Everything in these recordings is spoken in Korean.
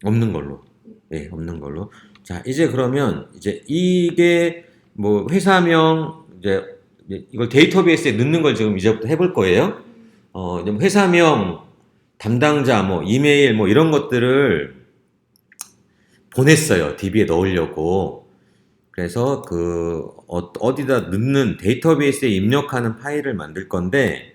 없는 걸로. 예, 없는 걸로. 자, 이제 그러면 이제 이게 뭐 회사명 이제 이걸 데이터베이스에 넣는 걸 지금 이제부터 해볼 거예요. 이제 뭐 회사명, 담당자, 뭐 이메일 뭐 이런 것들을 보냈어요. DB에 넣으려고. 그래서 그 어디다 넣는 데이터베이스에 입력하는 파일을 만들 건데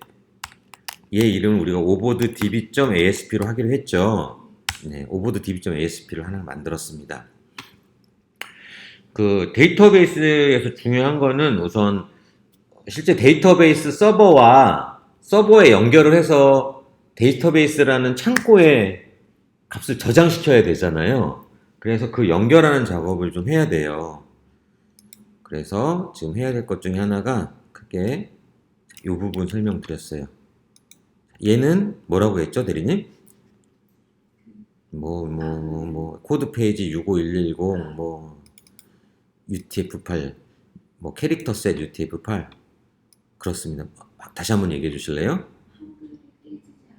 얘 이름을 우리가 오보드 db.asp로 하기로 했죠. 네, 오보드 db.asp를 하나 만들었습니다. 그 데이터베이스에서 중요한 거는 우선 실제 데이터베이스 서버와 서버에 연결을 해서 데이터베이스라는 창고에 값을 저장시켜야 되잖아요. 그래서 그 연결하는 작업을 좀 해야 돼요. 그래서 지금 해야 될 것 중에 하나가 크게 이 부분 설명드렸어요. 얘는 뭐라고 했죠, 대리님? 코드 페이지 65110, UTF-8, 캐릭터 셋 UTF-8. 그렇습니다. 다시 한번 얘기해 주실래요?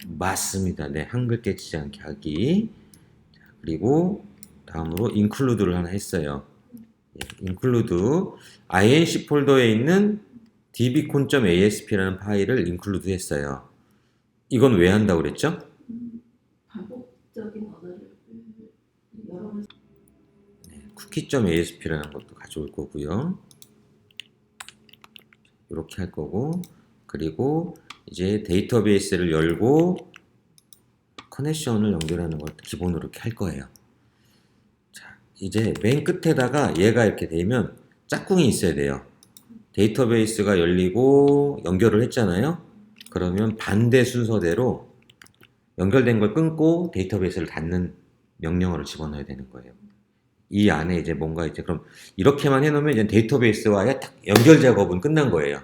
맞습니다. 네, 한글 깨지지 않게 하기. 그리고 다음으로 include를 하나 했어요. include inc 폴더에 있는 dbcon.asp라는 파일을 include 했어요. 이건 왜 한다고 그랬죠? 반복적인 언어를 여러 번 cookie.asp라는 것도 가져올 거고요. 이렇게 할 거고, 그리고 이제 데이터베이스를 열고 커넥션을 연결하는 걸 기본으로 이렇게 할 거예요. 자, 이제 맨 끝에다가 얘가 이렇게 되면 짝꿍이 있어야 돼요. 데이터베이스가 열리고 연결을 했잖아요. 그러면 반대 순서대로 연결된 걸 끊고 데이터베이스를 닫는 명령어를 집어넣어야 되는 거예요. 이 안에 이제 뭔가 이제 그럼 이렇게만 해놓으면 이제 데이터베이스와의 연결 작업은 끝난 거예요.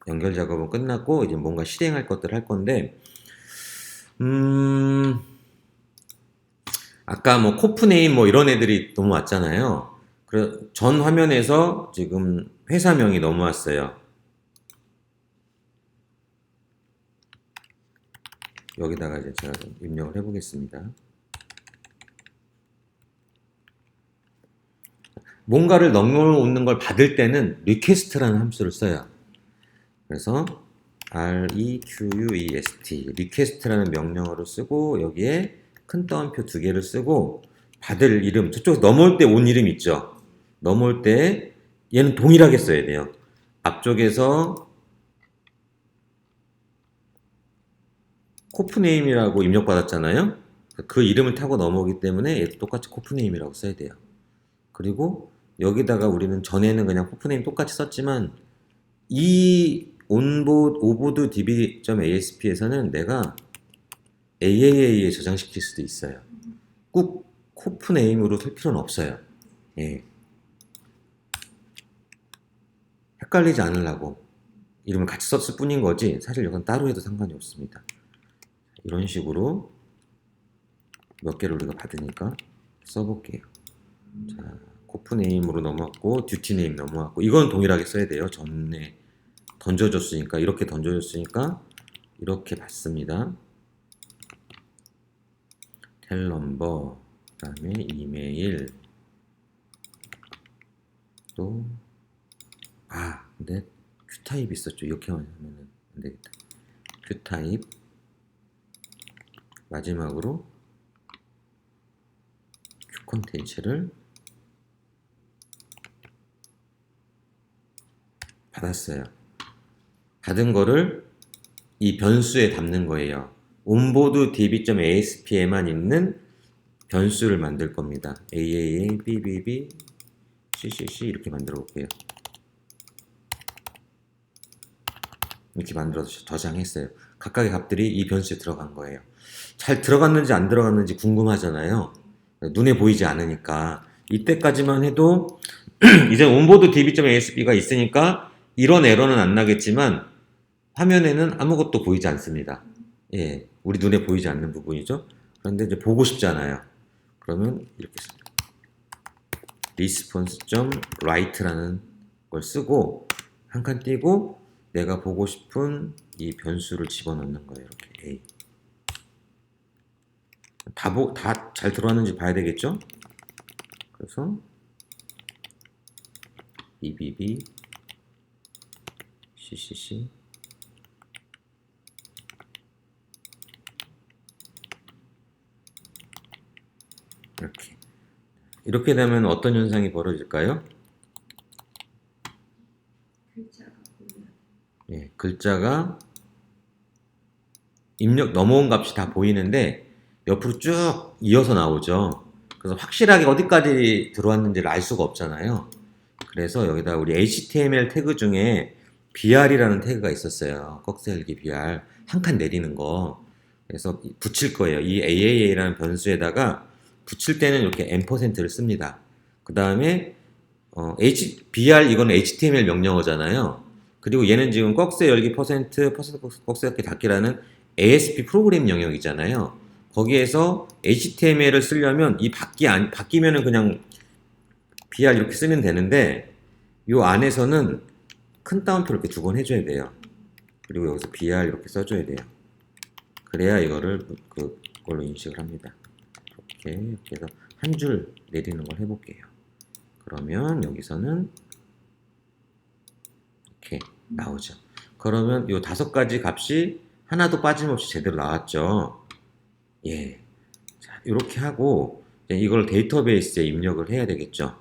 연결 작업은 끝났고 이제 뭔가 실행할 것들 할 건데 아까 뭐 코프네임 뭐 이런 애들이 넘어왔잖아요. 전 화면에서 지금 회사명이 넘어왔어요. 여기다가 이제 제가 좀 입력을 해보겠습니다. 뭔가를 넘어오는 걸 받을 때는 request라는 함수를 써요. 그래서 request, request라는 명령어를 쓰고 여기에 큰 따옴표 두 개를 쓰고 받을 이름, 저쪽에서 넘어올 때 온 이름 있죠? 넘어올 때 얘는 동일하게 써야 돼요. 앞쪽에서 코프네임이라고 입력받았잖아요? 그 이름을 타고 넘어오기 때문에 얘도 똑같이 코프네임이라고 써야 돼요. 그리고 여기다가 우리는 전에는 그냥 코프네임 똑같이 썼지만 이 오보드 db.asp에서는 내가 AAA에 저장시킬 수도 있어요. 꼭 코프네임으로 쓸 필요는 없어요. 예. 헷갈리지 않으려고 이름을 같이 썼을 뿐인 거지 사실 이건 따로 해도 상관이 없습니다. 이런 식으로 몇 개를 우리가 받으니까 써볼게요. 자, 코프네임으로 넘어왔고 듀티네임 넘어왔고 이건 동일하게 써야 돼요. 전에 던져줬으니까 이렇게 던져줬으니까 이렇게 받습니다. 텔넘버 그 다음에 이메일 또 근데 큐타입 있었죠. 이렇게만 하면 안 되겠다. 큐타입 마지막으로 큐 컨텐츠를 받았어요. 받은 거를 이 변수에 담는 거예요. 온보드 db.asp에만 있는 변수를 만들 겁니다. aaa, bbb, ccc 이렇게 만들어 볼게요. 이렇게 만들어서 저장했어요. 각각의 값들이 이 변수에 들어간 거예요. 잘 들어갔는지 안 들어갔는지 궁금하잖아요. 눈에 보이지 않으니까. 이때까지만 해도 이제 온보드 db.asp가 있으니까 이런 에러는 안 나겠지만 화면에는 아무것도 보이지 않습니다. 예, 우리 눈에 보이지 않는 부분이죠. 그런데 이제 보고 싶잖아요. 그러면 이렇게 response.write라는 걸 쓰고 한 칸 띄고 내가 보고 싶은 이 변수를 집어넣는 거예요. 이렇게 A. 다 잘 들어왔는지 봐야 되겠죠? 그래서 BBB, CCC, 이렇게 되면 어떤 현상이 벌어질까요? 글자가 보여요. 예, 글자가 입력 넘어온 값이 다 보이는데 옆으로 쭉 이어서 나오죠. 그래서 확실하게 어디까지 들어왔는지를 알 수가 없잖아요. 그래서 여기다 우리 HTML 태그 중에 BR이라는 태그가 있었어요. 꺽쇠헬기 BR. 한 칸 내리는 거. 그래서 붙일 거예요. 이 AAA라는 변수에다가 붙일 때는 이렇게 %를 씁니다. 그 다음에 BR 이건 HTML 명령어잖아요. 그리고 얘는 지금 꺽쇠 열기 %, 꺽쇠 열기 닫기라는 ASP 프로그램 영역이잖아요. 거기에서 HTML을 쓰려면 이 바뀌면은 그냥 BR 이렇게 쓰면 되는데 요 안에서는 큰 따옴표 이렇게 두 번 해줘야 돼요. 그리고 여기서 BR 이렇게 써줘야 돼요. 그래야 이거를 그걸로 인식을 합니다. 이렇게 해서 한 줄 내리는 걸 해볼게요. 그러면 여기서는 이렇게 나오죠. 그러면 요 5가지 값이 하나도 빠짐없이 제대로 나왔죠. 예. 자, 이렇게 하고 이걸 데이터베이스에 입력을 해야 되겠죠.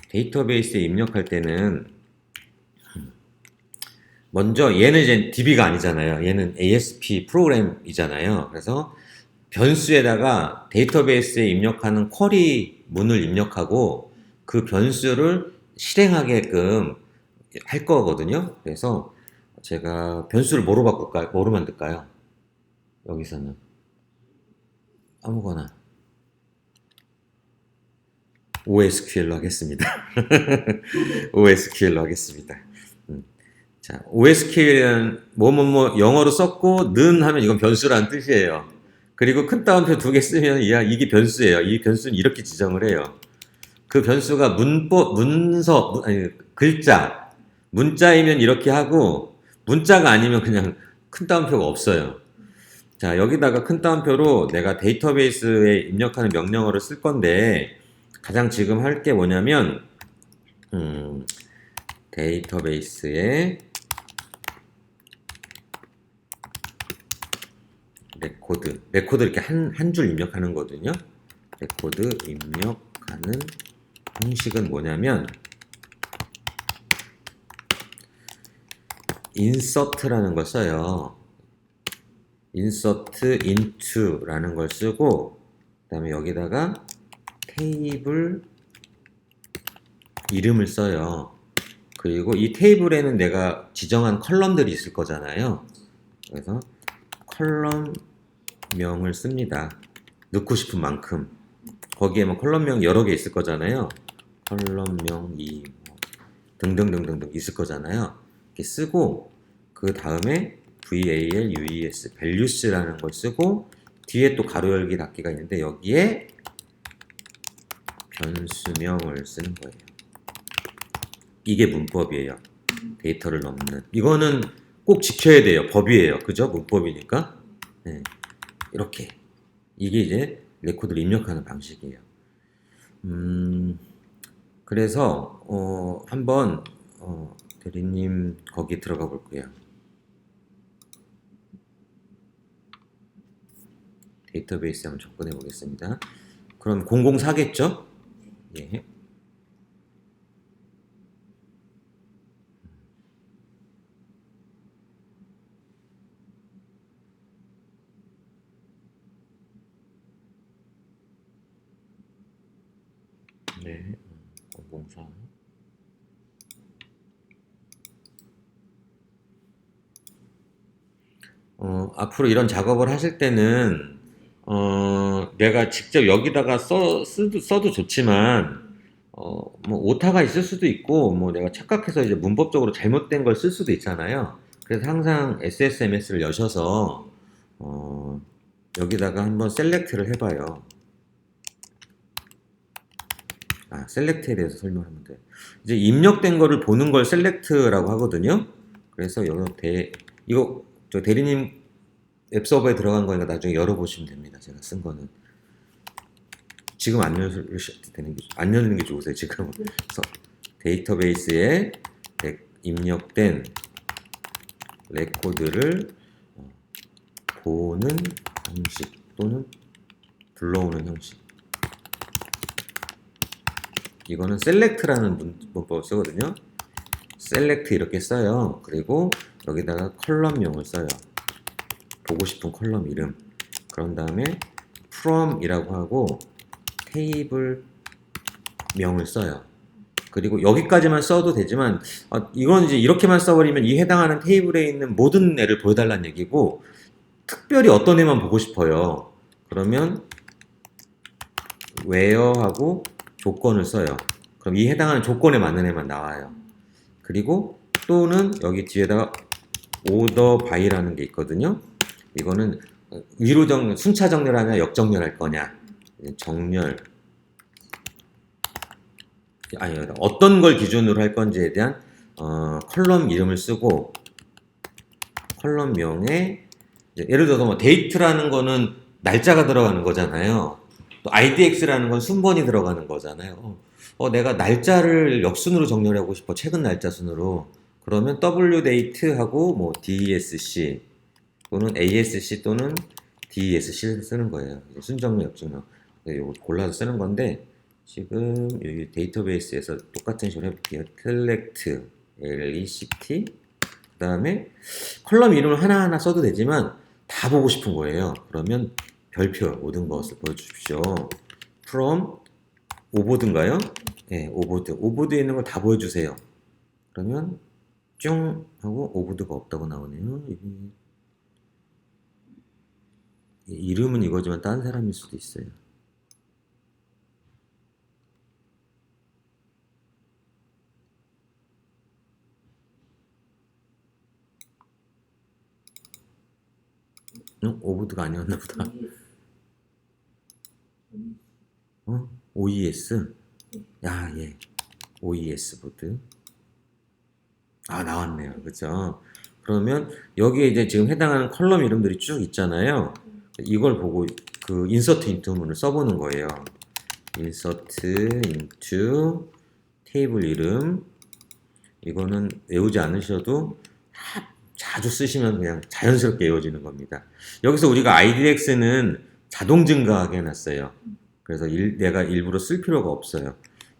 데이터베이스에 입력할 때는 먼저 얘는 이제 DB가 아니잖아요. 얘는 ASP 프로그램이잖아요. 그래서 변수에다가 데이터베이스에 입력하는 쿼리 문을 입력하고 그 변수를 실행하게끔 할 거거든요. 그래서 제가 변수를 뭐로 바꿀까요? 뭐로 만들까요? 여기서는 아무거나 OSQL로 하겠습니다. OSQL로 하겠습니다. 자, OSQL은 뭐뭐뭐 영어로 썼고 는 하면 이건 변수라는 뜻이에요. 그리고 큰 따옴표 2개 쓰면 이게 변수예요. 이 변수는 이렇게 지정을 해요. 그 변수가 글자, 문자이면 이렇게 하고 문자가 아니면 그냥 큰 따옴표가 없어요. 자, 여기다가 큰 따옴표로 내가 데이터베이스에 입력하는 명령어를 쓸 건데 가장 지금 할 게 뭐냐면 데이터베이스에 레코드 이렇게 한 줄 입력하는 거거든요. 레코드 입력하는 형식은 뭐냐면 insert라는 걸 써요. insert into라는 걸 쓰고 그 다음에 여기다가 테이블 이름을 써요. 그리고 이 테이블에는 내가 지정한 컬럼들이 있을 거잖아요. 그래서 컬럼명을 씁니다. 넣고 싶은 만큼. 거기에 뭐 컬럼명 여러 개 있을 거잖아요. 컬럼명 2 등등등등등 있을 거잖아요. 이렇게 쓰고 그 다음에 VALUES values라는 걸 쓰고 뒤에 또 가로 열기 닫기가 있는데 여기에 변수명을 쓰는 거예요. 이게 문법이에요. 데이터를 넣는. 이거는 꼭 지켜야 돼요. 법이에요. 그죠? 문법이니까. 네. 이렇게. 이게 이제 레코드를 입력하는 방식이에요. 그래서 한번 대리님 거기 들어가 볼게요. 데이터베이스 한번 접근해 보겠습니다. 그럼 004겠죠? 예. 네, 004. 앞으로 이런 작업을 하실 때는 내가 직접 여기다가 써도 좋지만 뭐 오타가 있을 수도 있고 뭐 내가 착각해서 이제 문법적으로 잘못된 걸 쓸 수도 있잖아요. 그래서 항상 SSMS를 여셔서 여기다가 한번 셀렉트를 해봐요. 셀렉트에 대해서 설명하면 돼요. 이제 입력된 거를 보는 걸 셀렉트라고 하거든요. 그래서 이거 저 대리님 웹 서버에 들어간 거니까 나중에 열어보시면 됩니다. 제가 쓴 거는 지금 안 열으셔도 되는 게, 안 열는 게 좋으세요. 지금 그래서 데이터베이스에 입력된 레코드를 보는 형식 또는 불러오는 형식. 이거는 select라는 문법을 쓰거든요. select 이렇게 써요. 그리고 여기다가 컬럼명을 써요. 보고 싶은 컬럼 이름. 그런 다음에 from이라고 하고 테이블 명을 써요. 그리고 여기까지만 써도 되지만 이건 이제 이렇게만 써버리면 이 해당하는 테이블에 있는 모든 애를 보여달라는 얘기고 특별히 어떤 애만 보고 싶어요. 그러면 where하고 조건을 써요. 그럼 이 해당하는 조건에 맞는 애만 나와요. 그리고 또는 여기 뒤에다가 order by라는 게 있거든요. 이거는 위로 순차 정렬하냐 역정렬할 거냐. 정렬 아니 어떤 걸 기준으로 할 건지에 대한 컬럼 이름을 쓰고 컬럼명에 예를 들어서 뭐 데이트라는 거는 날짜가 들어가는 거잖아요. 또 IDX라는 건 순번이 들어가는 거잖아요. 내가 날짜를 역순으로 정렬하고 싶어. 최근 날짜 순으로. 그러면 WDate하고 뭐 DESC 또는 ASC 또는 DESC를 쓰는 거예요. 순정렬, 역정렬. 이거 골라서 쓰는 건데 지금 여기 데이터베이스에서 똑같은 식으로 해볼게요. select, lect 그 다음에 컬럼 이름을 하나하나 써도 되지만 다 보고 싶은 거예요. 그러면 별표 모든 것을 보여주십시오. from 오보드인가요? 네, 오보드. 오보드에 있는 걸 다 보여주세요. 그러면 뿅 하고 오보드가 없다고 나오네요. 이름은 이거지만 다른 사람일 수도 있어요. 오보드가 아니었나 보다. OES? 야, 예. OES 보드. 나왔네요. 그죠? 그러면 여기에 이제 지금 해당하는 컬럼 이름들이 쭉 있잖아요. 이걸 보고 그 insert into문을 써보는 거예요. insert into 테이블 이름. 이거는 외우지 않으셔도 자주 쓰시면 그냥 자연스럽게 외워지는 겁니다. 여기서 우리가 IDX는 자동 증가하게 해놨어요. 그래서 내가 일부러 쓸 필요가 없어요.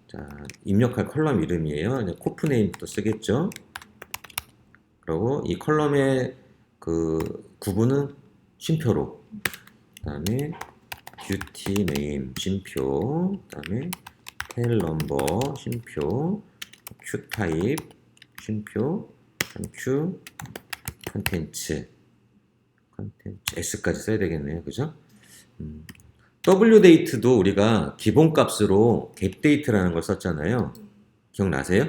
자, 입력할 컬럼 이름이에요. 이제 코프 네임부터 쓰겠죠. 그리고 이 컬럼의 그 구분은 쉼표로. 그 다음에 듀티 네임 쉼표. 그 다음에 텔 넘버 쉼표. q 타입 쉼표. q 컨텐츠 S까지 써야 되겠네요. 그죠? Wdate도 우리가 기본값으로 getDate라는 걸 썼잖아요. 기억나세요?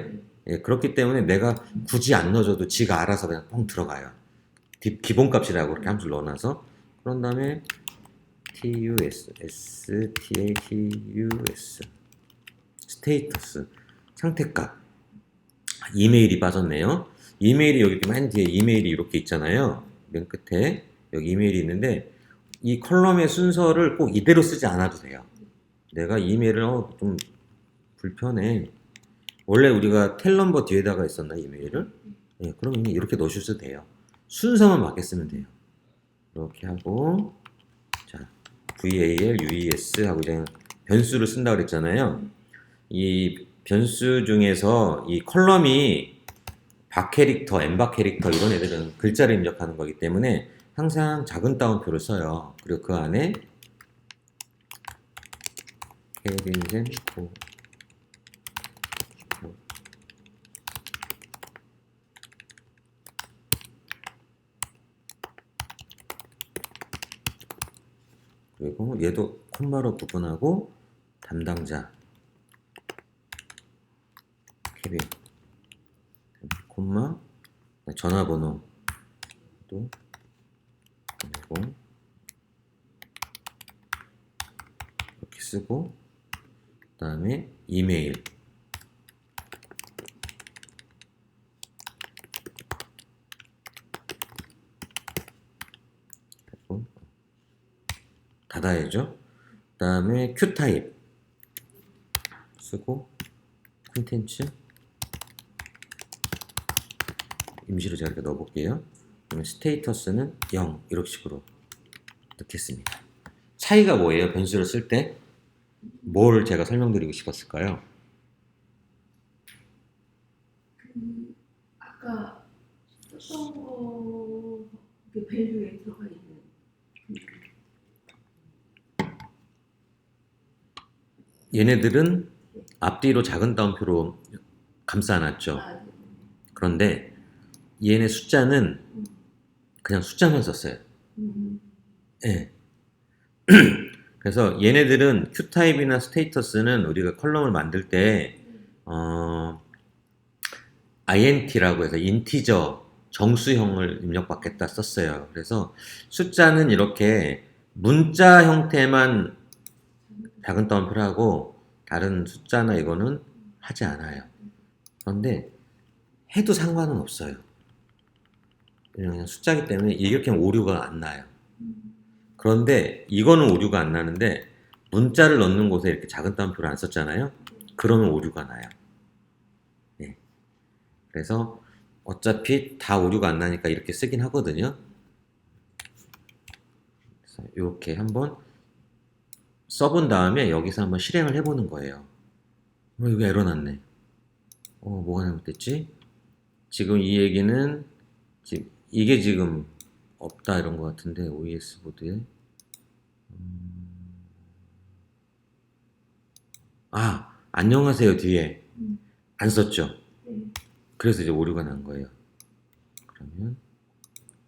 예, 그렇기 때문에 내가 굳이 안 넣어줘도 지가 알아서 그냥 뻥 들어가요. 기본값이라고 그렇게 함수를 넣어놔서. 그런 다음에 TUS, STATUS, 스테이터스, 상태값. 이메일이 빠졌네요. 이메일이 여기 맨 뒤에 이메일이 이렇게 있잖아요. 맨 끝에 여기 이메일이 있는데 이 컬럼의 순서를 꼭 이대로 쓰지 않아도 돼요. 내가 이메일을 좀 불편해. 원래 우리가 텔 넘버 뒤에다가 있었나 이메일을? 예, 그러면 이렇게 넣으셔도 돼요. 순서만 맞게 쓰면 돼요. 이렇게 하고 자 VAL, UES 하고 이제 변수를 쓴다 그랬잖아요. 이 변수 중에서 이 컬럼이 박 캐릭터, 엔박 캐릭터 이런 애들은 글자를 입력하는 거기 때문에 항상 작은 따옴표를 써요. 그리고 그 안에 캐린젠 그리고 얘도 콤마로 구분하고 담당자 캐빈 콤마 전화번호 또 그리고 이렇게 쓰고 그 다음에 이메일 닫아야죠. 그 다음에 큐타입 쓰고 콘텐츠 임시로 제가 이렇게 넣어볼게요. 그러면 스테이터스는 0 이런 식으로 넣겠습니다. 차이가 뭐예요? 변수를 쓸 때 뭘 제가 설명드리고 싶었을까요? 그 아까 썼던 거 그 밸류에 들어가 있는 얘네들은 앞뒤로 작은 따옴표로 감싸놨죠. 네. 그런데 얘네 숫자는 음, 그냥 숫자만 썼어요. 음, 예. 그래서 얘네들은 큐타입이나 스테이터스는 우리가 컬럼을 만들 때 int라고 해서 인티저 정수형을 입력받겠다 썼어요. 그래서 숫자는 이렇게 문자 형태만 작은 따옴표를 하고 다른 숫자나 이거는 하지 않아요. 그런데 해도 상관은 없어요. 그냥 숫자이기 때문에 이렇게 하면 오류가 안 나요. 그런데 이거는 오류가 안 나는데 문자를 넣는 곳에 이렇게 작은 따옴표를 안 썼잖아요. 그러면 오류가 나요. 예. 그래서 어차피 다 오류가 안 나니까 이렇게 쓰긴 하거든요. 그래서 이렇게 한번 써본 다음에 여기서 한번 실행을 해보는 거예요. 이거 에러 났네. 뭐가 잘못됐지? 지금 이 얘기는 지금 이게 지금 없다 이런 것 같은데 OS 보드에 안녕하세요 뒤에 안 썼죠? 네. 그래서 이제 오류가 난 거예요. 그러면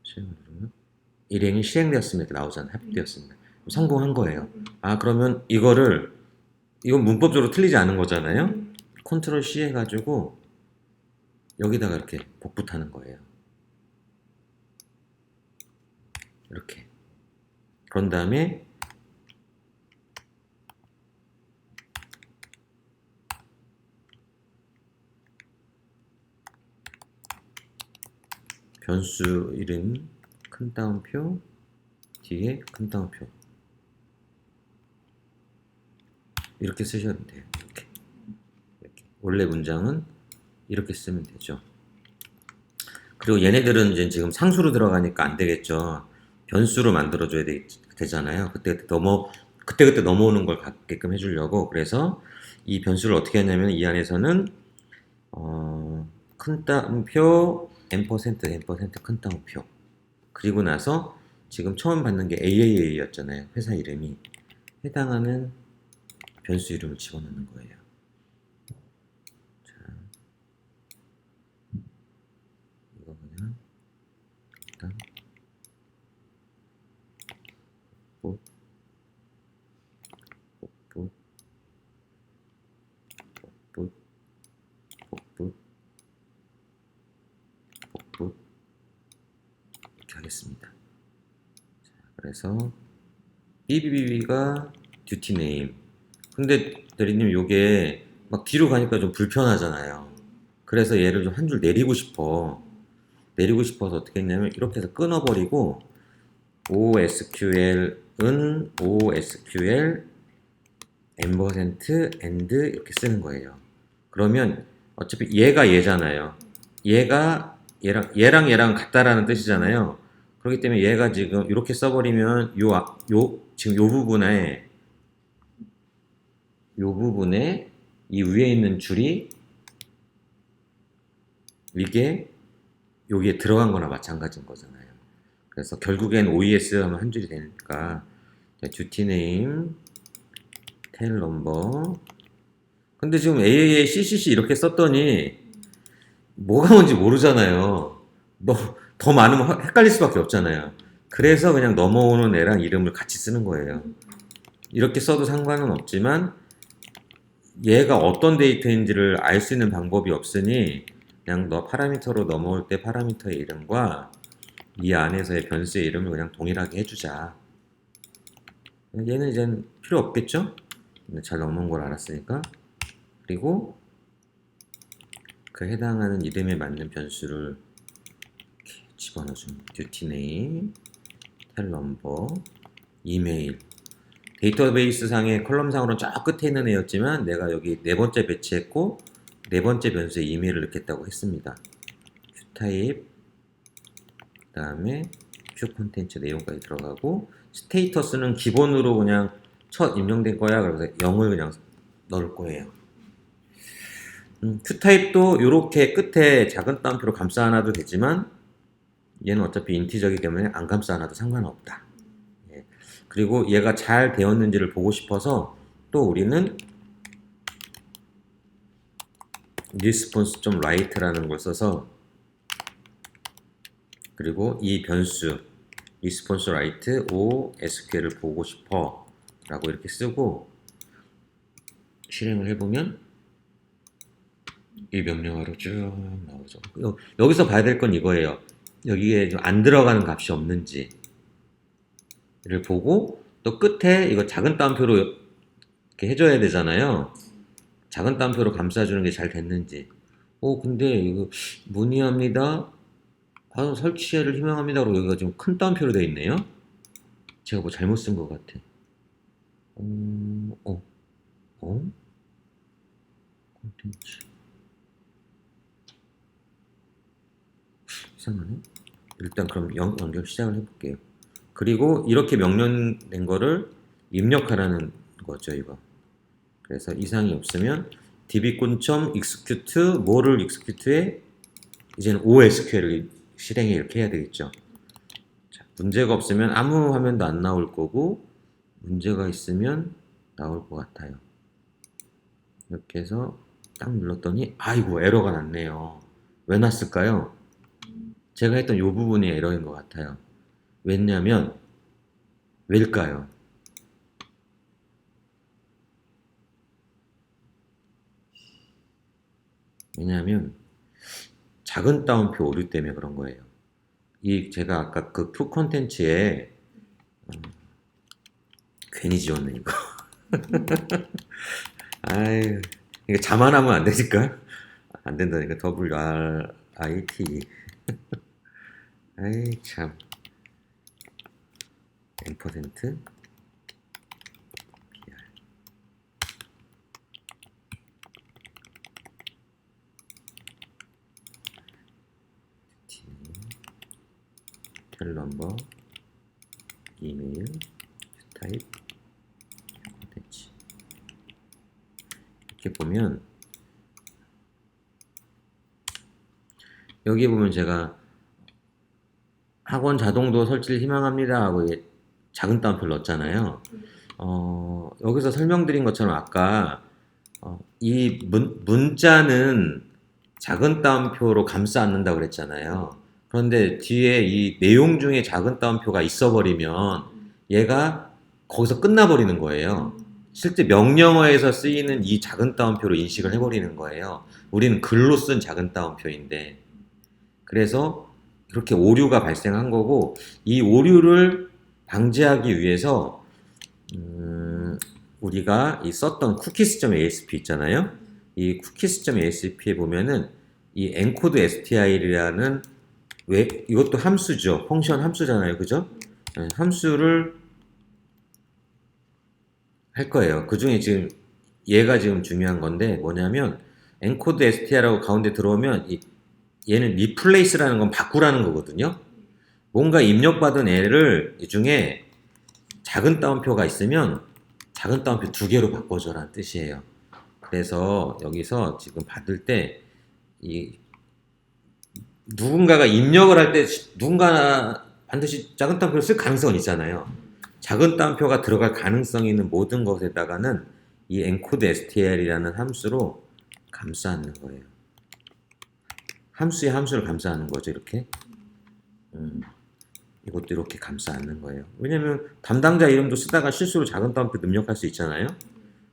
실행을 누르면 일행이 실행되었습니다. 이렇게 나오잖아요. 합격되었습니다. 성공한 거예요. 그러면 이건 문법적으로 틀리지 않은 거잖아요. 컨트롤 C 해가지고 여기다가 이렇게 복붙하는 거예요. 이렇게. 그런 다음에 변수 이름 큰 따옴표 뒤에 큰 따옴표 이렇게 쓰셔도 돼요. 이렇게. 원래 문장은 이렇게 쓰면 되죠. 그리고 얘네들은 이제 지금 상수로 들어가니까 안 되겠죠. 변수로 만들어줘야 되잖아요. 그때그때 넘어오는 걸 갖게끔 해주려고. 그래서 이 변수를 어떻게 하냐면 이 안에서는 큰 따옴표 n%n% 큰 따옴표 그리고 나서 지금 처음 받는 게 AAA였잖아요. 회사 이름이 해당하는 변수 이름을 집어넣는 거예요. 자, 이거 그냥 일단 복붙 이렇게 하겠습니다. 자, 그래서 BBBB가 듀티 네임. 근데 대리님 요게 막 뒤로 가니까 좀 불편하잖아요. 그래서 얘를 좀 한 줄 내리고 싶어. 내리고 싶어서 어떻게 했냐면 이렇게 해서 끊어버리고 OSQL은 OSQL n% 이렇게 쓰는 거예요. 그러면 어차피 얘가 얘잖아요. 얘랑 같다라는 뜻이잖아요. 그렇기 때문에 얘가 지금 이렇게 써버리면 지금 요 부분에 이 위에 있는 줄이 이게 여기에 들어간 거나 마찬가지인 거잖아요. 그래서 결국엔 OES 하면 한 줄이 되니까 duty name, tail number. 근데 지금 AAA, CCC 이렇게 썼더니 뭐가 뭔지 모르잖아요. 더 많으면 헷갈릴 수밖에 없잖아요. 그래서 그냥 넘어오는 애랑 이름을 같이 쓰는 거예요. 이렇게 써도 상관은 없지만 얘가 어떤 데이터인지를 알 수 있는 방법이 없으니 그냥 파라미터로 넘어올 때 파라미터의 이름과 이 안에서의 변수의 이름을 그냥 동일하게 해주자. 얘는 이젠 필요 없겠죠? 잘 넘어온 걸 알았으니까. 그리고 그 해당하는 이름에 맞는 변수를 이렇게 집어넣어줍니다. duty name, 텔 넘버, 이메일. 데이터베이스 상의 컬럼상으로는 저 끝에 있는 애였지만 내가 여기 네 번째 배치했고 네 번째 변수에 이메일을 넣겠다고 했습니다. 큐타입 그 다음에 큐콘텐츠 내용까지 들어가고 스테이터스는 기본으로 그냥 첫 입력된 거야. 그래서 0을 그냥 넣을 거예요. 큐타입도 이렇게 끝에 작은 따옴표로 감싸 놔도 되지만 얘는 어차피 인티저이기 때문에 안 감싸 놔도 상관없다. 예. 그리고 얘가 잘 되었는지를 보고 싶어서 또 우리는 response.write라는 걸 써서 그리고 이 변수 response.write o SQL을 보고 싶어 라고 이렇게 쓰고 실행을 해보면 이 명령어로 쭉 나오죠. 여기서 봐야 될 건 이거예요. 여기에 좀 안 들어가는 값이 없는지를 보고 또 끝에 이거 작은 따옴표로 이렇게 해줘야 되잖아요. 작은 따옴표로 감싸주는 게 잘 됐는지. 근데 이거 문의합니다. 설치를 희망합니다. 그리고 여기가 지금 큰 따옴표로 되어 있네요. 제가 뭐 잘못 쓴 것 같아. 콘텐츠. 이상하네. 일단 그럼 연결 시작을 해볼게요. 그리고 이렇게 명령된 거를 입력하라는 거죠, 이거. 그래서 이상이 없으면 dbcon.execute 뭐를 execute에 이제는 OSQL을 실행해 이렇게 해야 되겠죠. 자, 문제가 없으면 아무 화면도 안 나올 거고 문제가 있으면 나올 것 같아요. 이렇게 해서 딱 눌렀더니 아이고 에러가 났네요. 왜 났을까요? 제가 했던 이 부분이 에러인 것 같아요. 왜냐면 왜일까요? 왜냐하면 작은 따옴표 오류 때문에 그런 거예요. 제가 아까 그 q 콘텐츠에 괜히 지웠네 이거. 아유, 이게 자만하면 안 되니까 안 된다니까 WRIT. 아이 참. M% 텔 넘버 이메일 타입 콘텐츠 이렇게 보면 여기 보면 제가 학원 자동도 설치를 희망합니다 하고 작은 따옴표를 넣었잖아요. 여기서 설명드린 것처럼 아까 이 문자는 작은 따옴표로 감싸 안는다고 그랬잖아요. 그런데 뒤에 이 내용 중에 작은 따옴표가 있어버리면 얘가 거기서 끝나버리는 거예요. 실제 명령어에서 쓰이는 이 작은 따옴표로 인식을 해버리는 거예요. 우리는 글로 쓴 작은 따옴표인데 그래서 그렇게 오류가 발생한 거고 이 오류를 방지하기 위해서 우리가 썼던 cookies.asp 있잖아요. 이 cookies.asp에 보면은 이 encode str이라는 이것도 함수죠. 펑션 함수잖아요. 그죠? 네, 함수를 할 거예요. 그 중에 지금 얘가 지금 중요한 건데 뭐냐면 encode str라고 가운데 들어오면 얘는 replace라는 건 바꾸라는 거거든요. 뭔가 입력받은 애를 이 중에 작은 따옴표가 있으면 작은 따옴표 2개로 바꿔줘라는 뜻이에요. 그래서 여기서 지금 받을 때 누군가가 입력을 할 때 누군가 반드시 작은 따옴표를 쓸 가능성은 있잖아요. 작은 따옴표가 들어갈 가능성이 있는 모든 것에다가는 이 encode str이라는 함수로 감싸는 거예요. 함수의 함수를 감싸는 거죠. 이렇게 이것도 이렇게 감싸 안는 거예요. 왜냐면 담당자 이름도 쓰다가 실수로 작은 따옴표 입력할 수 있잖아요.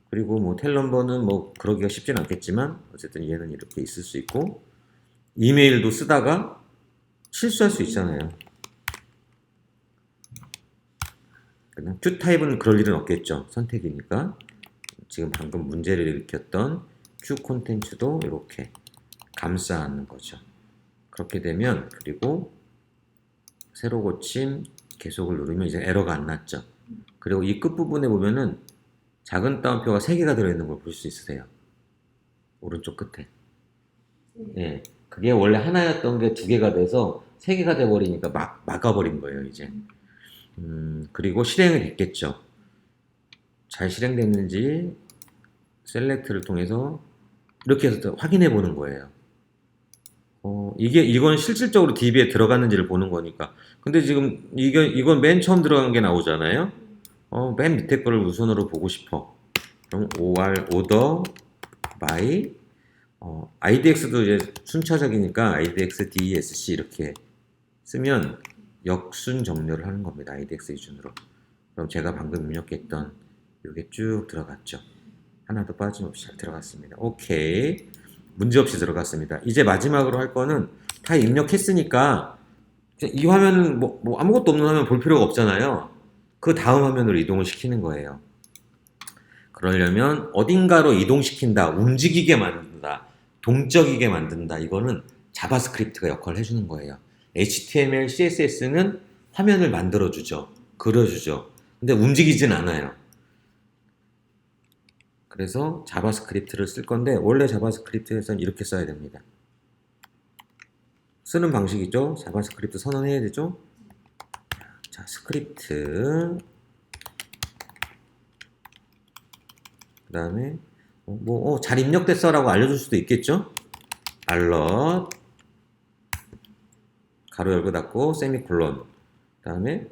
그리고 뭐 텔 넘버는 뭐 그러기가 쉽진 않겠지만 어쨌든 얘는 이렇게 있을 수 있고 이메일도 쓰다가 실수할 수 있잖아요. 그냥 Q타입은 그럴 일은 없겠죠. 선택이니까. 지금 방금 문제를 일으켰던 Q 콘텐츠도 이렇게 감싸 안는 거죠. 그렇게 되면 그리고 새로 고침 계속을 누르면 이제 에러가 안 났죠. 그리고 이 끝부분에 보면은 작은 따옴표가 3개가 들어있는 걸 볼 수 있으세요. 오른쪽 끝에. 네. 예. 그게 원래 하나였던 게 2개가 돼서 3개가 돼버리니까 막아버린 거예요, 이제. 그리고 실행이 됐겠죠. 잘 실행됐는지 셀렉트를 통해서 이렇게 해서 확인해 보는 거예요. 이건 실질적으로 DB에 들어갔는지를 보는 거니까. 근데 지금 이건 맨 처음 들어간 게 나오잖아요. 맨 밑에 거를 우선으로 보고 싶어. 그럼 order by IDX도 이제 순차적이니까 IDX DESC 이렇게 쓰면 역순 정렬을 하는 겁니다. IDX 기준으로. 그럼 제가 방금 입력했던 이게 쭉 들어갔죠. 하나도 빠짐없이 잘 들어갔습니다. 오케이. 문제없이 들어갔습니다. 이제 마지막으로 할 거는 다 입력했으니까 이 화면은 뭐 아무것도 없는 화면 볼 필요가 없잖아요. 그 다음 화면으로 이동을 시키는 거예요. 그러려면 어딘가로 이동시킨다, 움직이게 만든다, 동적이게 만든다. 이거는 자바스크립트가 역할을 해주는 거예요. HTML, CSS는 화면을 만들어주죠. 그려주죠. 근데 움직이진 않아요. 그래서 자바스크립트를 쓸 건데 원래 자바스크립트에서는 이렇게 써야 됩니다. 쓰는 방식이죠. 자바스크립트 선언해야 되죠. 자, 스크립트 그 다음에 잘 입력됐어 라고 알려줄 수도 있겠죠. alert 가로 열고 닫고 세미콜론 그 다음에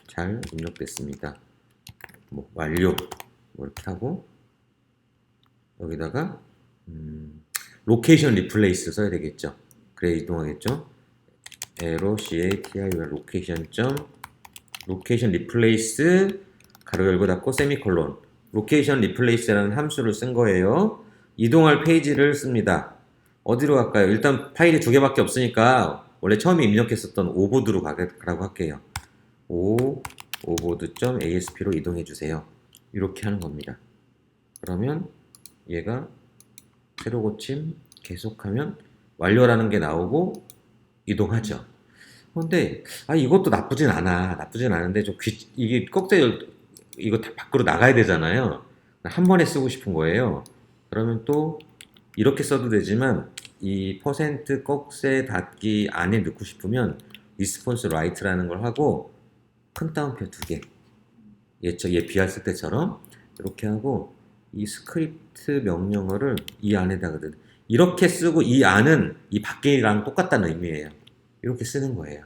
잘 입력됐습니다. 완료 이렇게 하고 여기다가 로케이션 리플레이스 써야 되겠죠. 그래 이동하겠죠. 에로 CATI 로케이션 리플레이스 가로 열고 닫고 세미콜론 로케이션 리플레이스라는 함수를 쓴 거예요. 이동할 페이지를 씁니다. 어디로 갈까요? 일단 파일이 2개밖에 없으니까 원래 처음에 입력했었던 오보드로 가라고 할게요. 오보드.asp로 이동해 주세요. 이렇게 하는 겁니다. 그러면 얘가 새로 고침 계속하면 완료라는 게 나오고 이동하죠. 근데 이것도 나쁘진 않아. 나쁘진 않은데 좀 이게 꺽쇠 이거 다 밖으로 나가야 되잖아요. 한 번에 쓰고 싶은 거예요. 그러면 또 이렇게 써도 되지만 이 퍼센트 꺽쇠 닫기 안에 넣고 싶으면 리스폰스 라이트라는 걸 하고 큰 따옴표 2개 얘 비할 쓸 때처럼 이렇게 하고 이 스크립트 명령어를 이 안에다가 이렇게 쓰고 이 안은 이 밖이랑 똑같다는 의미예요. 이렇게 쓰는 거예요.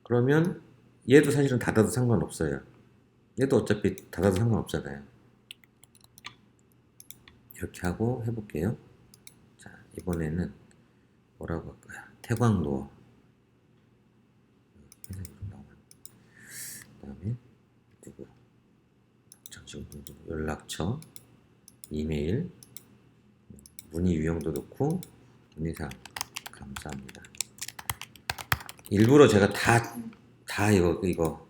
그러면 얘도 사실은 닫아도 상관없어요. 얘도 어차피 닫아도 상관없잖아요. 이렇게 하고 해볼게요. 자, 이번에는 뭐라고 할까요? 태광도어. 그 다음에 누구? 정식 연락처, 이메일, 문의 유형도 넣고 문의사항 감사합니다. 일부러 제가 다 이거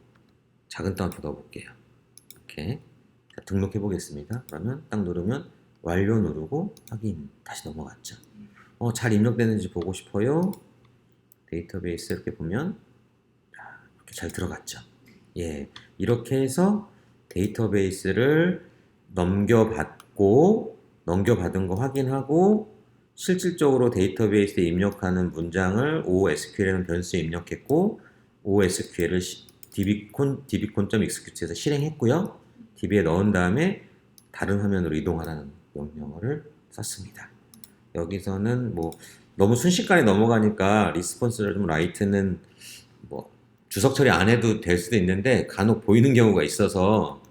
작은 따옴표 넣어볼게요. 이렇게 자, 등록해 보겠습니다. 그러면 딱 누르면 완료 누르고 확인 다시 넘어갔죠. 잘 입력되는지 보고 싶어요. 데이터베이스 이렇게 보면 이렇게 잘 들어갔죠. 예, 이렇게 해서 데이터베이스를 넘겨받은 거 확인하고 실질적으로 데이터베이스에 입력하는 문장을 OSQL이라는 변수에 입력했고 OSQL을 dbcon.execute에서 실행했고요. DB에 넣은 다음에 다른 화면으로 이동하라는 명령어를 썼습니다. 여기서는 너무 순식간에 넘어가니까 리스폰스 좀 라이트는 주석 처리 안 해도 될 수도 있는데 간혹 보이는 경우가 있어서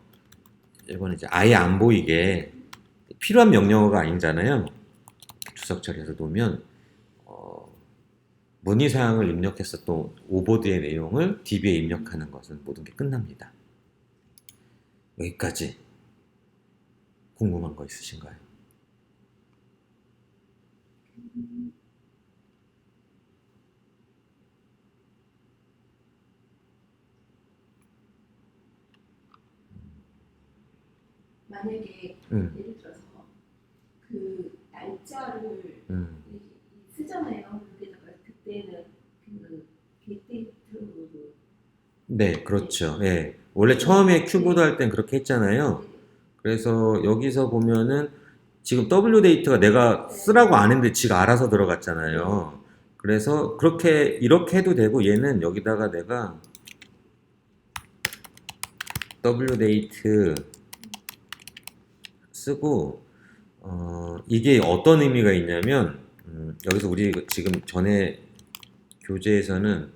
이거는 이제 아예 안 보이게 필요한 명령어가 아니잖아요. 주석 처리해서 놓으면 문의사항을 입력해서 또 오보드의 내용을 DB에 입력하는 것은 모든 게 끝납니다. 여기까지 궁금한 거 있으신가요? 만약에 음, 예를 들어서 그 날짜를 음, 쓰잖아요. 여기다가 그때는 그 빅데이터로 네, 그렇죠. 예. 원래 처음에 큐보드 할 땐 그렇게 했잖아요. 그래서 여기서 보면은 지금 W 데이트가 내가 쓰라고 안 했는데 지가 알아서 들어갔잖아요. 그래서 그렇게 이렇게 해도 되고 얘는 여기다가 내가 W 데이트 쓰고 이게 어떤 의미가 있냐면 여기서 우리 지금 전에 교재에서는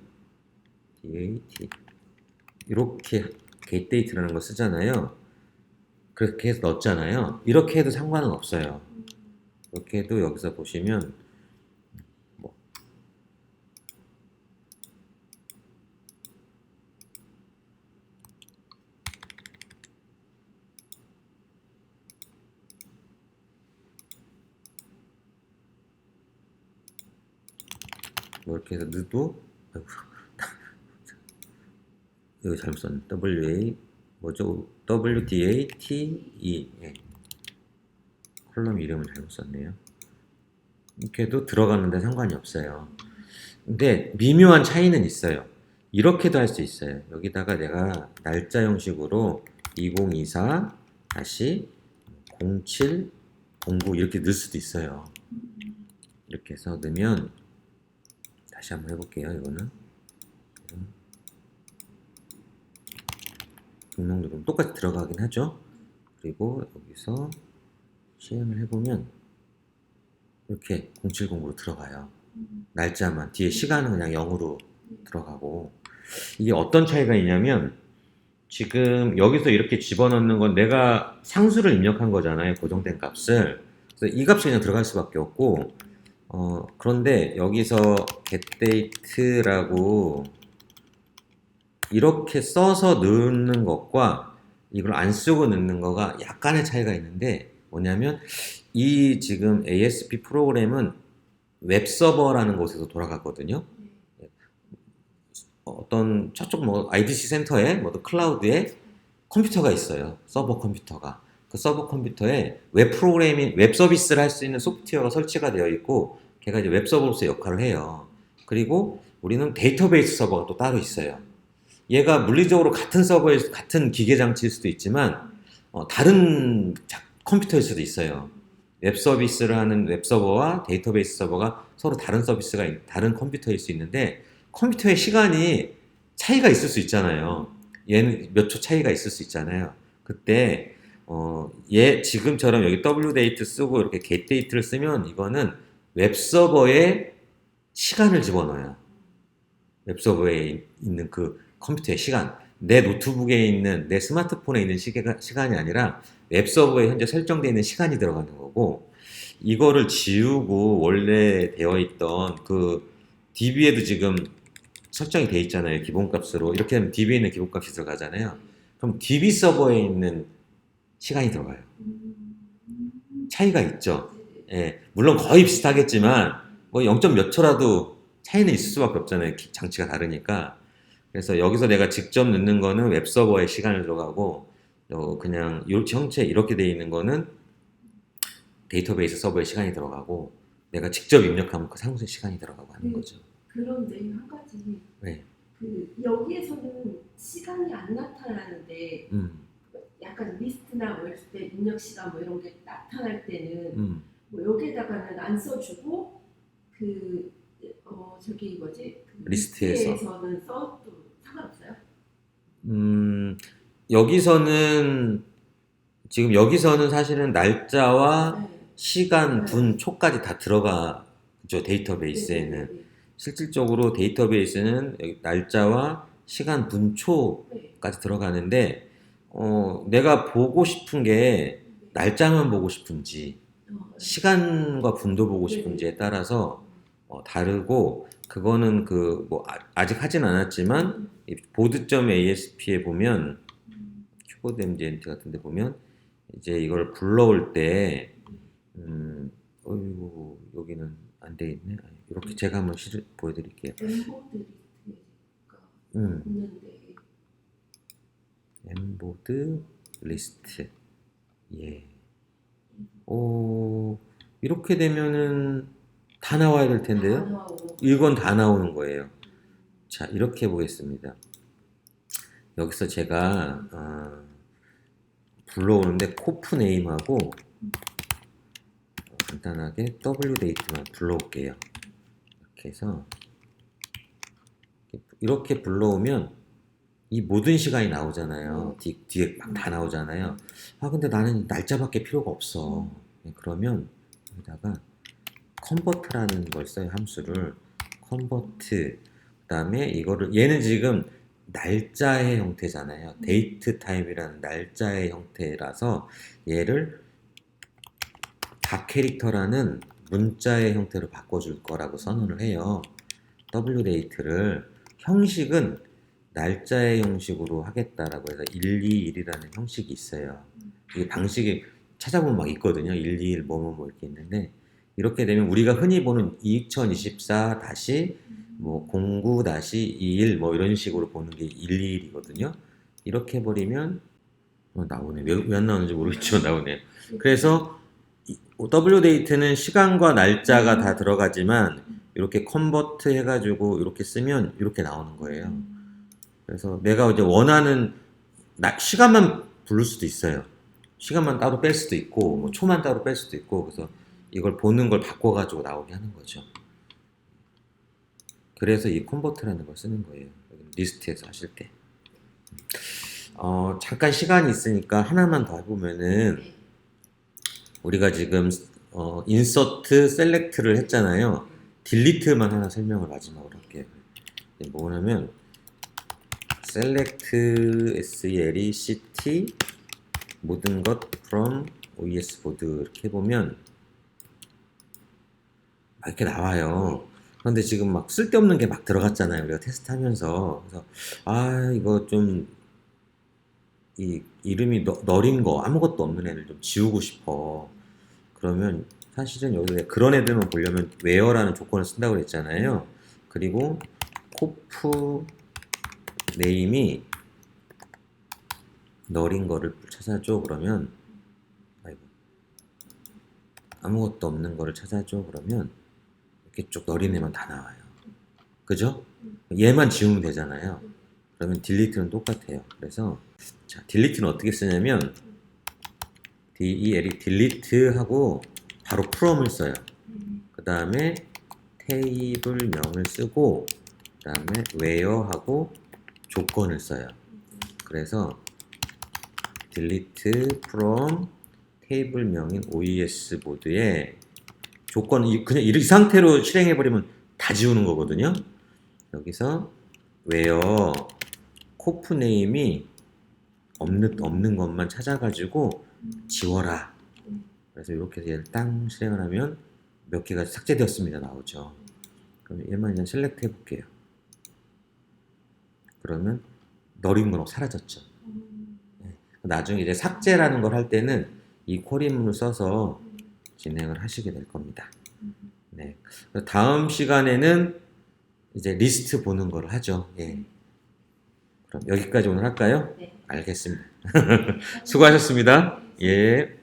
DAT 이렇게 get date라는 거 쓰잖아요. 그렇게 해서 넣었잖아요. 이렇게 해도 상관은 없어요. 이렇게 해도 여기서 보시면 뭐, 뭐 이렇게 해서 넣어도 아이고, 이거 잘못 썼네. WA 뭐죠? WDATE 예. 컬럼 이름을 잘못 썼네요. 이렇게 해도 들어가는데 상관이 없어요. 근데 미묘한 차이는 있어요. 이렇게도 할 수 있어요. 여기다가 내가 날짜 형식으로 2024 다시 07 09 이렇게 넣을 수도 있어요. 이렇게 해서 넣으면 다시 한번 해볼게요. 이거는 등록 누르면 똑같이 들어가긴 하죠. 그리고 여기서 시행을 해보면 이렇게 0709로 들어가요. 날짜만 뒤에 시간은 그냥 0으로 들어가고 이게 어떤 차이가 있냐면 지금 여기서 이렇게 집어넣는 건 내가 상수를 입력한 거잖아요. 고정된 값을. 그래서 이 값이 그냥 들어갈 수밖에 없고 그런데 여기서 getDate라고 이렇게 써서 넣는 것과 이걸 안 쓰고 넣는 거가 약간의 차이가 있는데 뭐냐면 이 지금 ASP 프로그램은 웹서버라는 곳에서 돌아가거든요. 어떤 저쪽 뭐 IDC 센터에 뭐 클라우드에 컴퓨터가 있어요. 서버 컴퓨터가. 그 서버 컴퓨터에 웹 프로그래밍, 웹 서비스를 할 수 있는 소프트웨어가 설치가 되어 있고 걔가 이제 웹 서버로서 역할을 해요. 그리고 우리는 데이터베이스 서버가 또 따로 있어요. 얘가 물리적으로 같은 서버에 같은 기계 장치일 수도 있지만 다른 컴퓨터일 수도 있어요. 웹 서비스를 하는 웹 서버와 데이터베이스 서버가 서로 다른 서비스가 다른 컴퓨터일 수 있는데 컴퓨터의 시간이 차이가 있을 수 있잖아요. 얘는 몇 초 차이가 있을 수 있잖아요. 그때 얘 지금처럼 여기 wdate 쓰고 이렇게 getDate를 쓰면 이거는 웹 서버에 시간을 집어넣어요. 웹 서버에 있는 그 컴퓨터의 시간, 내 노트북에 있는 내 스마트폰에 있는 시간이 아니라 웹 서버에 현재 설정되어 있는 시간이 들어가는 거고 이거를 지우고 원래 되어 있던 그 DB에도 지금 설정이 돼 있잖아요. 기본값으로 이렇게 하면 DB에 있는 기본값이 들어가잖아요. 그럼 DB 서버에 있는 시간이 들어가요. 차이가 있죠. 예, 물론 거의 비슷하겠지만 뭐 0. 몇 초라도 차이는 있을 수밖에 없잖아요. 장치가 다르니까. 그래서 여기서 내가 직접 넣는 거는 웹서버에 시간을 들어가고 그냥 이 형체 이렇게 돼 있는 거는 데이터베이스 서버에 시간이 들어가고 내가 직접 입력하면 그 상수의 시간이 들어가고 하는 거죠. 그런데 한 가지 네. 그 여기에서는 시간이 안 나타나는데 약간 리스트나 뭐 이럴 때 입력 시간 뭐 이런 게 나타날 때는 뭐 여기에다가는 안 써주고 그 저기 뭐지 그 리스트에서는 써도 상관없어요? 여기서는 지금 여기서는 사실은 날짜와 네. 시간, 분, 초까지 다 들어가죠. 데이터베이스에는. 네. 실질적으로 데이터베이스는 여기 날짜와 시간, 분, 초까지 들어가는데 내가 보고 싶은 게 날짜만 보고 싶은지 시간과 분도 보고 싶은지에 따라서 다르고 그거는 그 뭐 아직 하진 않았지만 이 board.asp에 보면 큐보드 MGNT 같은 데 보면 이제 이걸 불러올 때 어이구 여기는 안 돼 있네. 이렇게 제가 한번 보여드릴게요. 엠보드 리스트가 있는데 엠보드 리스트 예. 이렇게 되면은 다 나와야 될 텐데요. 이건 다 나오는 거예요. 자, 이렇게 보겠습니다. 여기서 제가 불러오는데 코프 네임하고 간단하게 W 데이트만 불러올게요. 이렇게 해서 이렇게 불러오면 이 모든 시간이 나오잖아요. 뒤에 막 다 나오잖아요. 근데 나는 날짜밖에 필요가 없어. 그러면 여기다가 컨버트라는 걸 써요. 함수를 컨버트. 그다음에 이거를 얘는 지금 날짜의 형태잖아요. 데이트 타임이라는 날짜의 형태라서 얘를 각 캐릭터라는 문자의 형태로 바꿔줄 거라고 선언을 해요. W 데이트를 형식은 날짜의 형식으로 하겠다라고 해서 121이라는 형식이 있어요. 이 방식이 찾아보면 막 있거든요. 121 뭐 이렇게 있는데 이렇게 되면 우리가 흔히 보는 2024 다시 뭐 09-21 뭐 이런 식으로 보는 게 121이거든요. 이렇게 해버리면 나오네. 왜 안 나오는지 모르겠지만 나오네요. 그래서 W 데이트는 시간과 날짜가 다 들어가지만 이렇게 컨버트 해가지고 이렇게 쓰면 이렇게 나오는 거예요. 그래서 내가 이제 원하는 시간만 부를 수도 있어요. 시간만 따로 뺄 수도 있고 뭐 초만 따로 뺄 수도 있고 그래서 이걸 보는 걸 바꿔가지고 나오게 하는 거죠. 그래서 이 컨버트라는 걸 쓰는 거예요. 리스트에서 하실 때. 잠깐 시간이 있으니까 하나만 더 해보면은 우리가 지금 인서트, 셀렉트를 했잖아요. 딜리트만 하나 설명을 마지막으로 할게요. 뭐냐면 select SELECT 모든 것 from OES 보드 이렇게 해보면 이렇게 나와요. 그런데 지금 막 쓸데없는 게 막 들어갔잖아요. 우리가 테스트하면서. 그래서 이거 좀 이 이름이 너린 거 아무것도 없는 애를 좀 지우고 싶어. 그러면 사실은 여기 그런 애들만 보려면 where라는 조건을 쓴다고 그랬잖아요. 그리고 코프 네임이 너린 거를 찾아줘. 그러면 아무것도 없는 거를 찾아줘. 그러면 이렇게 쭉 너린 애만 다 나와요. 그죠? 얘만 지우면 되잖아요. 그러면 딜리트는 똑같아요. 그래서 자, 딜리트는 어떻게 쓰냐면 DEL이 딜리트하고 바로 from을 써요. 그 다음에 테이블명을 쓰고 그 다음에 where하고 조건을 써요. 그래서 delete from 테이블명인 OES 보드에 조건은 그냥 이 상태로 실행해버리면 다 지우는 거거든요. 여기서 where 코프 네임이 없는 것만 찾아가지고 지워라. 그래서 이렇게 해서 얘를 땅 실행을 하면 몇 개가 삭제되었습니다 나오죠. 그럼 얘만 그냥 셀렉트 해볼게요. 그러면 너린 건 사라졌죠. 나중에 이제 삭제라는 걸 할 때는 이 쿼리문을 써서 진행을 하시게 될 겁니다. 네. 다음 시간에는 이제 리스트 보는 걸 하죠. 예. 그럼 여기까지 오늘 할까요? 네. 알겠습니다. 수고하셨습니다. 예.